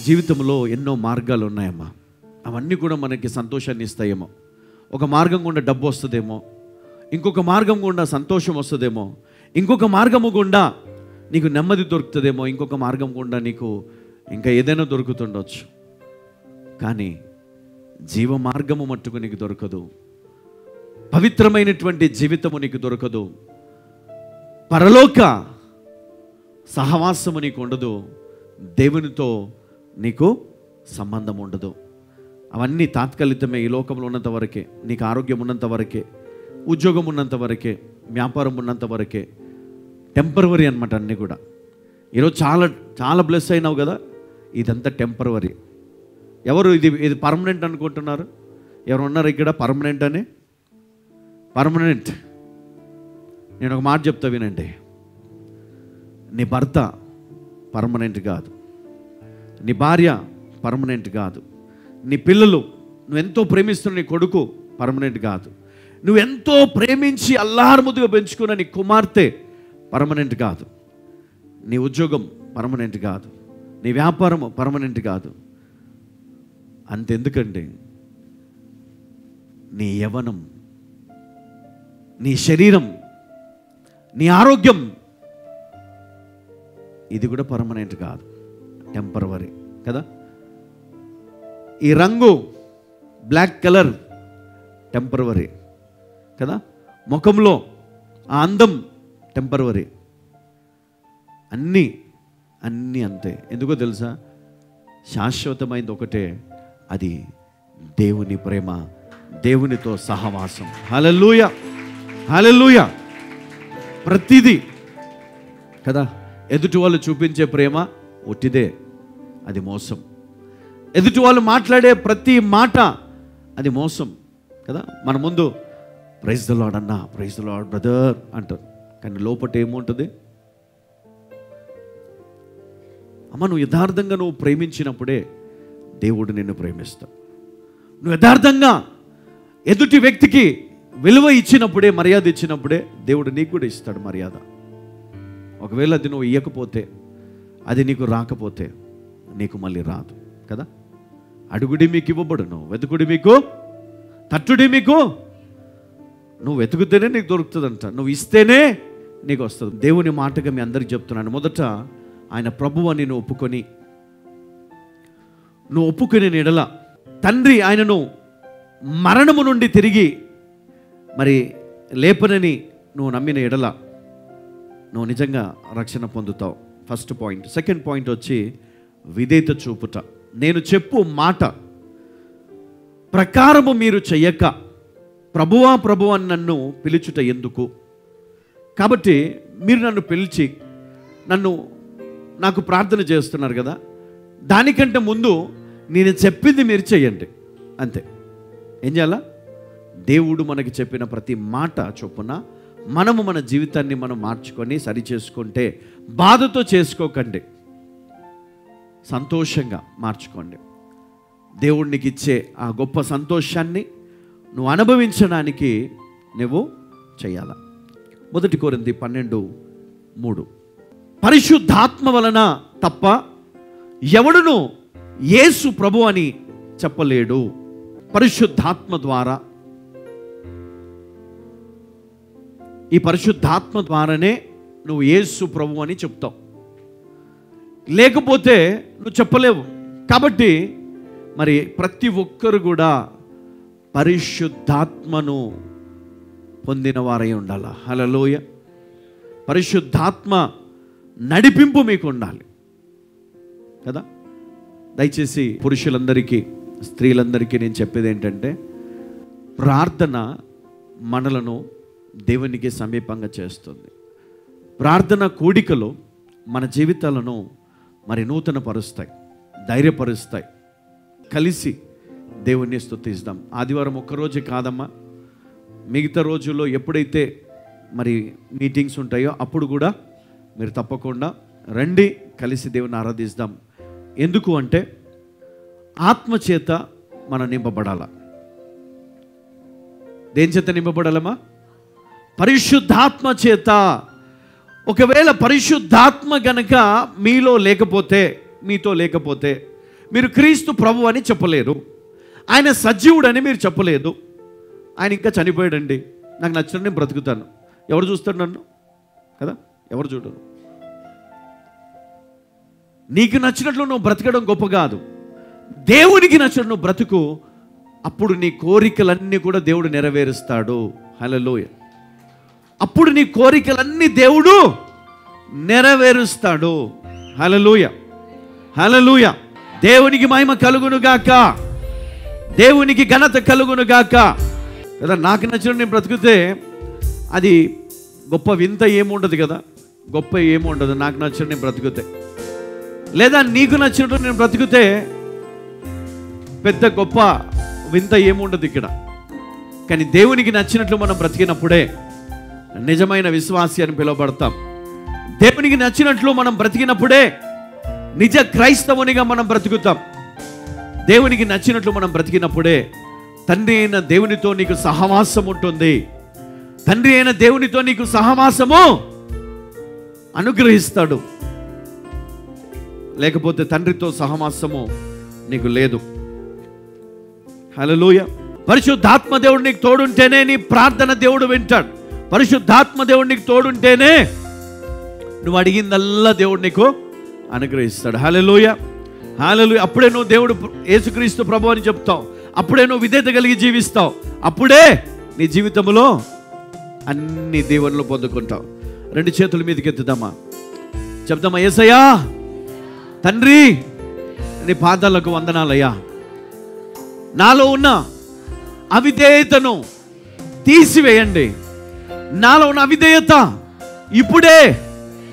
జీవితంలో ఎన్నో మార్గాలు ఉన్నాయమ్మా. అవన్నీ కూడా మనకి సంతోషాన్ని ఇస్తాయేమో. ఒక మార్గం గుండా డబ్బు వస్తుందేమో, ఇంకొక మార్గం గుండా సంతోషం వస్తుందేమో, ఇంకొక మార్గము గుండా నీకు నెమ్మది దొరుకుతుందేమో, ఇంకొక మార్గం గుండా నీకు ఇంకా ఏదైనా దొరుకుతుండొచ్చు. కానీ జీవ మార్గము మట్టుకు నీకు దొరకదు. పవిత్రమైనటువంటి జీవితము నీకు దొరకదు. పరలోక సహవాసము నీకు ఉండదు. దేవునితో నీకు సంబంధం ఉండదు. అవన్నీ తాత్కాలికమే. ఈ లోకంలో ఉన్నంత వరకే, నీకు ఆరోగ్యం ఉన్నంత వరకే, ఉద్యోగం ఉన్నంత వరకే, వ్యాపారం ఉన్నంత వరకే, టెంపరవరీ అనమాట అన్నీ కూడా. ఈరోజు చాలా చాలా బ్లెస్ అయినావు కదా, ఇదంతా టెంపరవరీ. ఎవరు ఇది పర్మనెంట్ అనుకుంటున్నారు? ఎవరు ఉన్నారు ఇక్కడ పర్మనెంట్ అని? పర్మనెంట్. నేను ఒక మాట చెప్తా వినండి. నీ భర్త పర్మనెంట్ కాదు, నీ భార్య పర్మనెంట్ కాదు, నీ పిల్లలు, నువ్వెంతో ప్రేమిస్తున్న నీ కొడుకు పర్మనెంట్ కాదు, నువ్వెంతో ప్రేమించి అల్లారుముద్దుగా పెంచుకున్న నీ కుమార్తె పర్మనెంట్ కాదు, నీ ఉద్యోగం పర్మనెంట్ కాదు, నీ వ్యాపారం పర్మనెంట్ కాదు. అంతెందుకండి, నీ యవ్వనం, నీ శరీరం, నీ ఆరోగ్యం, ఇది కూడా పర్మనెంట్ కాదు, టెంపరవరీ కదా. ఈ రంగు బ్లాక్ కలర్ టెంపరవరీ కదా. ముఖంలో ఆ అందం టెంపరవరీ. అన్నీ అంతే. ఎందుకో తెలుసా? శాశ్వతమైంది ఒకటే, అది దేవుని ప్రేమ, దేవునితో సహవాసం. హల్లెలూయా, హల్లెలూయా. ప్రతిదీ కదా. ఎదుటి వాళ్ళు చూపించే ప్రేమ ఒట్టిదే, అది మోసం. ఎదుటి వాళ్ళు మాట్లాడే ప్రతి మాట అది మోసం కదా. మన ముందు ప్రైజ్ ద లార్డ్ అన్నా, ప్రైజ్ ద లార్డ్ బ్రదర్ అంటారు, కానీ లోపట ఏముంటుంది? అమ్మ, నువ్వు యథార్థంగా నువ్వు ప్రేమించినప్పుడే దేవుడు నిన్ను ప్రేమిస్తాడు. నువ్వు యథార్థంగా ఎదుటి వ్యక్తికి విలువ ఇచ్చినప్పుడే, మర్యాద ఇచ్చినప్పుడే దేవుడు నీకు కూడా ఇస్తాడు మర్యాద. ఒకవేళ అది నువ్వు ఇవ్వకపోతే, అది నీకు రాకపోతే నీకు మళ్ళీ రాదు కదా. అడుగుడి మీకు ఇవ్వబడును, వెతుకుడి మీకు, తట్టుడి మీకు. నువ్వు వెతుకుతేనే నీకు దొరుకుతుందంట, నువ్వు ఇస్తేనే నీకు వస్తుంది. దేవుని మాటగా మీ అందరికి చెప్తున్నాను. మొదట ఆయన ప్రభువు అని నువ్వు ఒప్పుకొని ఎడల తండ్రి ఆయనను మరణము నుండి తిరిగి మరి లేపనని నువ్వు నమ్మిన ఎడల నువ్వు నిజంగా రక్షణ పొందుతావు. First point. సెకండ్ పాయింట్ వచ్చి విధేయత చూపుట. నేను చెప్పు మాట ప్రకారము మీరు చెయ్యక ప్రభువా ప్రభువా నన్ను పిలుచుట ఎందుకు? కాబట్టి మీరు నన్ను పిలిచి నాకు ప్రార్థన చేస్తున్నారు కదా, దానికంటే ముందు నేను చెప్పింది మీరు చెయ్యండి. అంతే. ఏం చేయాలా? దేవుడు మనకి చెప్పిన ప్రతి మాట చొప్పున మనము మన జీవితాన్ని మనం మార్చుకొని సరి చేసుకుంటే, బాధతో చేసుకోకండి, సంతోషంగా మార్చుకోండి. దేవుడు నీకు ఇచ్చే ఆ గొప్ప సంతోషాన్ని నువ్వు అనుభవించడానికి నువ్వు చేయాల. 1 కొరింథీ 12:3 పరిశుద్ధాత్మ వలన తప్ప ఎవడును యేసు ప్రభు అని చెప్పలేడు. పరిశుద్ధాత్మ ద్వారా, ఈ పరిశుద్ధాత్మ ద్వారానే నువ్వు యేసు ప్రభు అని చెప్తావు, లేకపోతే నువ్వు చెప్పలేవు. కాబట్టి మరి ప్రతి ఒక్కరు కూడా పరిశుద్ధాత్మను పొందిన వారై ఉండాలి. హల్లెలూయా. పరిశుద్ధాత్మ నడిపింపు మీకు ఉండాలి కదా. దయచేసి పురుషులందరికీ, స్త్రీలందరికీ నేను చెప్పేది ఏంటంటే, ప్రార్థన మనలను దేవునికి సమీపంగా చేస్తుంది. ప్రార్థన కూడికలు మన జీవితాలను మరి నూతన పరుస్తాయి, ధైర్యపరుస్తాయి. కలిసి దేవుణ్ణి స్తుతిస్తాం. ఆదివారం ఒక్కరోజే కాదమ్మా, మిగతా రోజుల్లో ఎప్పుడైతే మరి మీటింగ్స్ ఉంటాయో అప్పుడు కూడా మీరు తప్పకుండా రండి, కలిసి దేవుని ఆరాధిస్తాం. ఎందుకు అంటే ఆత్మచేత మనం నింపబడాల. దేని చేత నింపబడాలమ్మా? పరిశుద్ధాత్మ చేత. ఒకవేళ పరిశుద్ధాత్మ గనక మీతో లేకపోతే మీరు క్రీస్తు ప్రభు అని చెప్పలేరు. ఆయన సజీవుడని మీరు చెప్పలేదు. ఆయన ఇంకా చనిపోయాడండి, నాకు నచ్చినట్టు నేను బ్రతుకుతాను. ఎవరు చూస్తాడు నన్ను? కదా, ఎవరు చూడరు. నీకు నచ్చినట్లు నువ్వు బ్రతకడం గొప్ప కాదు, దేవునికి నచ్చినట్లు నువ్వు బ్రతుకు. అప్పుడు నీ కోరికలన్నీ కూడా దేవుడు నెరవేరుస్తాడు. హల్లెలూయా. అప్పుడు నీ కోరికలన్నీ దేవుడు నెరవేరుస్తాడు. హల్లెలూయా, హల్లెలూయా. దేవునికి మహిమ కలుగును గాక, దేవునికి ఘనత కలుగును గాక. కదా, నాకు నచ్చినట్టు నేను బ్రతికితే అది గొప్ప వింత ఏముండదు కదా, గొప్ప ఏముండదు నాకు నచ్చినట్టు నేను బ్రతికితే. లేదా నీకు నచ్చినట్టు నేను బ్రతికితే పెద్ద గొప్ప వింత ఏముండదు ఇక్కడ. కానీ దేవునికి నచ్చినట్లు మనం బ్రతికినప్పుడే నిజమైన విశ్వాసి అని పిలువబడతాం. దేవునికి నచ్చినట్లు మనం బ్రతికినప్పుడే నిజ క్రైస్తవునిగా మనం బ్రతుకుతాం. దేవునికి నచ్చినట్లు మనం బ్రతికినప్పుడే తండ్రి అయిన దేవునితో నీకు సహవాసం ఉంటుంది. తండ్రి అయిన దేవునితో నీకు సహవాసము అనుగ్రహిస్తాడు. లేకపోతే తండ్రితో సహవాసము నీకు లేదు. హల్లెలూయా. పరిశుద్ధాత్మ దేవుడు నీకు తోడుంటేనే నీ ప్రార్థన దేవుడు వింటాడు. పరిశుద్ధాత్మ దేవుడు నీకు తోడుంటేనే నువ్వు అడిగిందల్లా దేవుడు నీకు అనుగ్రహిస్తాడు. హల్లెలూయా, హల్లెలూయా. అప్పుడే నువ్వు దేవుడు యేసుక్రీస్తు ప్రభు అని చెప్తావు. అప్పుడే నువ్వు విధేయత కలిగి జీవిస్తావు. అప్పుడే నీ జీవితంలో అన్ని దీవెనలు పొందుకుంటావు. రెండు చేతుల మీదకి ఎత్తుదామా, చెప్తామా, యేసయ్యా తండ్రి నీ పాదాలకు వందనాలయ్యా. నాలో ఉన్న అవిధేయతను తీసివేయండి. నాలో ఉన్న అవిధేయత ఇప్పుడే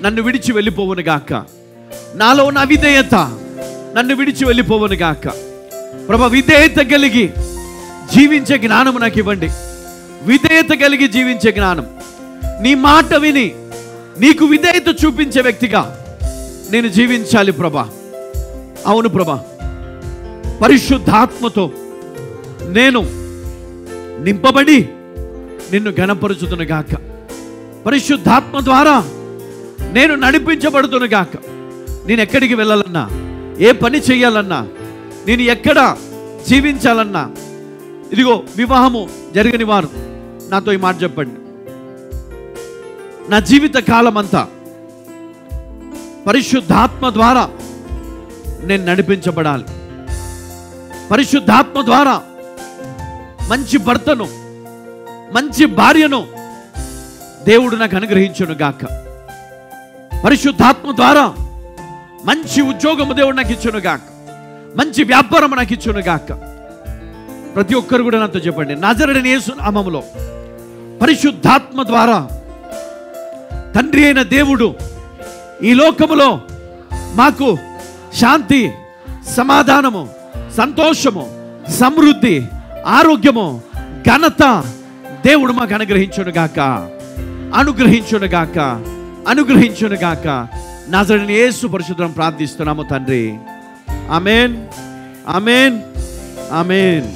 నన్ను విడిచి వెళ్ళిపోవును గాక. నాలో ఉన్న అవిధేయత నన్ను విడిచి వెళ్ళిపోవును గాక. ప్రభు, విధేయత కలిగి జీవించే జ్ఞానం నాకు ఇవ్వండి. విధేయత కలిగి జీవించే జ్ఞానం. నీ మాట విని నీకు విధేయత చూపించే వ్యక్తిగా నేను జీవించాలి ప్రభా. అవును ప్రభా, పరిశుద్ధాత్మతో నేను నింపబడి నిన్ను ఘనపరుచుదును గాక. పరిశుద్ధాత్మ ద్వారా నేను నడిపించబడుతును గాక. నేను ఎక్కడికి వెళ్ళాలన్నా, ఏ పని చేయాలన్నా, నేను ఎక్కడ జీవించాలన్నా, ఇదిగో వివాహము జరగని వారు నాతో ఈ మాట చెప్పండి. నా జీవిత కాలం అంతా పరిశుద్ధాత్మ ద్వారా నేను నడిపించబడాలి. పరిశుద్ధాత్మ ద్వారా మంచి భర్తను, మంచి భార్యను దేవుడు నాకు అనుగ్రహించును గాక. పరిశుద్ధాత్మ ద్వారా మంచి ఉద్యోగము దేవుడు నాకు ఇచ్చును గాక. మంచి వ్యాపారం నాకు ఇచ్చును గాక. ప్రతి ఒక్కరు కూడా నాతో చెప్పండి, నజరేయుడైన యేసు నామములో పరిశుద్ధాత్మ ద్వారా తండ్రి అయిన దేవుడు ఈ లోకములో మాకు శాంతి, సమాధానము, సంతోషము, సమృద్ధి, ఆరోగ్యము, ఘనత దేవుడు మాకు అనుగ్రహించును గాక, అనుగ్రహించును గాక, అనుగ్రహించును గాక. నజరేయుడైన యేసు పరిశుద్ధం ప్రార్థిస్తున్నాము తండ్రి. ఆమేన్, ఆమేన్, ఆమేన్.